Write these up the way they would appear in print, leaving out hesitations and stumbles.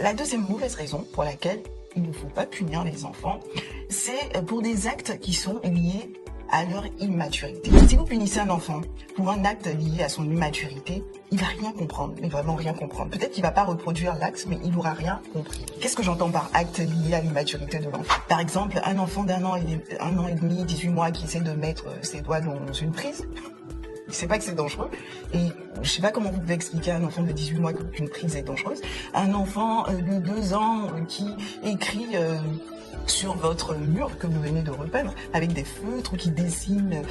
La deuxième mauvaise raison pour laquelle il ne faut pas punir les enfants, c'est pour des actes qui sont liés à leur immaturité. Si vous punissez un enfant pour un acte lié à son immaturité, il va rien comprendre, mais vraiment rien comprendre. Peut-être qu'il va pas reproduire l'acte, mais il n'aura rien compris. Qu'est-ce que j'entends par acte lié à l'immaturité de l'enfant? Par exemple, un enfant d'un an et demi, 18 mois qui essaie de mettre ses doigts dans une prise, il sait pas que c'est dangereux. Et je sais pas comment vous pouvez expliquer à un enfant de 18 mois qu'une prise est dangereuse. Un enfant de 2 ans qui écrit sur votre mur que vous venez de repeindre avec des feutres qui dessinent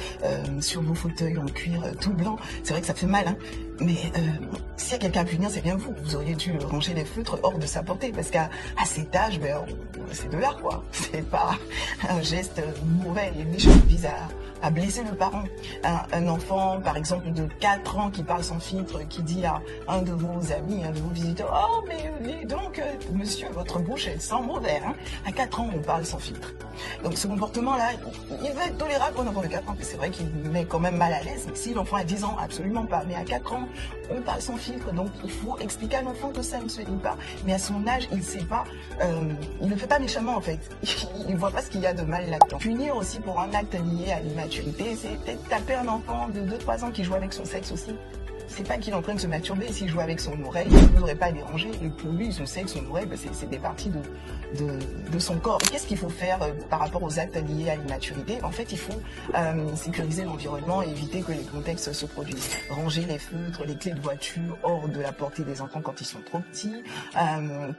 sur vos fauteuils en cuir tout blanc. C'est vrai que ça fait mal, hein. Mais s'il y a quelqu'un à punir, c'est bien vous. Vous auriez dû ranger les feutres hors de sa portée, parce qu'à cet âge, c'est de l'art, quoi. C'est pas un geste mauvais et méchant qui vise à blesser le parent. Un enfant, par exemple, de 4 ans qui parle sans filtre, qui dit à un de vos amis, un de vos visiteurs, « Oh, mais donc, monsieur, votre bouche, elle sent mauvais, hein ?» À 4 ans, on parle sans filtre. Donc ce comportement-là, il va être tolérable pour un enfant de 4 ans, mais c'est vrai qu'il met quand même mal à l'aise. Si l'enfant a 10 ans, absolument pas. Mais à 4 ans, on parle sans filtre, donc il faut expliquer à l'enfant que ça ne se dit pas. Mais à son âge, il ne sait pas, il ne fait pas méchamment en fait. Il ne voit pas ce qu'il y a de mal là-dedans. Punir aussi pour un acte lié à l'immaturité, c'est peut-être taper un enfant de 2-3 ans qui joue avec son sexe aussi. C'est pas qu'il est en train de se masturber. S'il joue avec son oreille, il ne devrait pas déranger. Et pour lui, son sexe, son oreille, c'est des parties de son corps. Qu'est-ce qu'il faut faire par rapport aux actes liés à l'immaturité? En fait, il faut sécuriser l'environnement et éviter que les contextes se produisent. Ranger les feutres, les clés de voiture hors de la portée des enfants quand ils sont trop petits.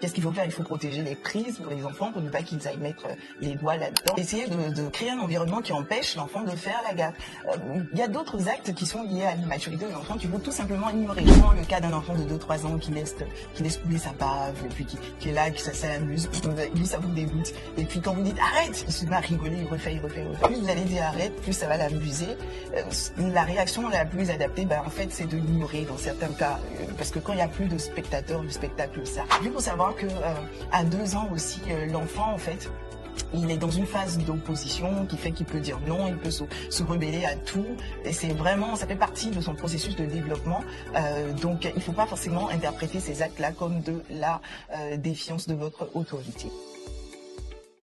Qu'est-ce qu'il faut faire? Il faut protéger les prises pour les enfants pour ne pas qu'ils aillent mettre les doigts là-dedans. Essayer de créer un environnement qui empêche l'enfant de faire la gaffe. Il y a d'autres actes qui sont liés à l'immaturité de l'enfant qu'il faut tout simplement ignorer. Je prends le cas d'un enfant de 2-3 ans qui laisse couler sa bave, et puis qui est là, qui s'amuse, lui ça vous dégoûte. Et puis quand vous dites arrête, il se met à rigoler, il refait. Plus vous allez dire arrête, plus ça va l'amuser. La réaction la plus adaptée, en fait, c'est de l'ignorer dans certains cas. Parce que quand il n'y a plus de spectateurs, le spectacle s'arrête. Il faut savoir que à 2 ans aussi, l'enfant, en fait, il est dans une phase d'opposition qui fait qu'il peut dire non, il peut se rebeller à tout. Et c'est vraiment, ça fait partie de son processus de développement. Donc, il ne faut pas forcément interpréter ces actes-là comme de la défiance de votre autorité.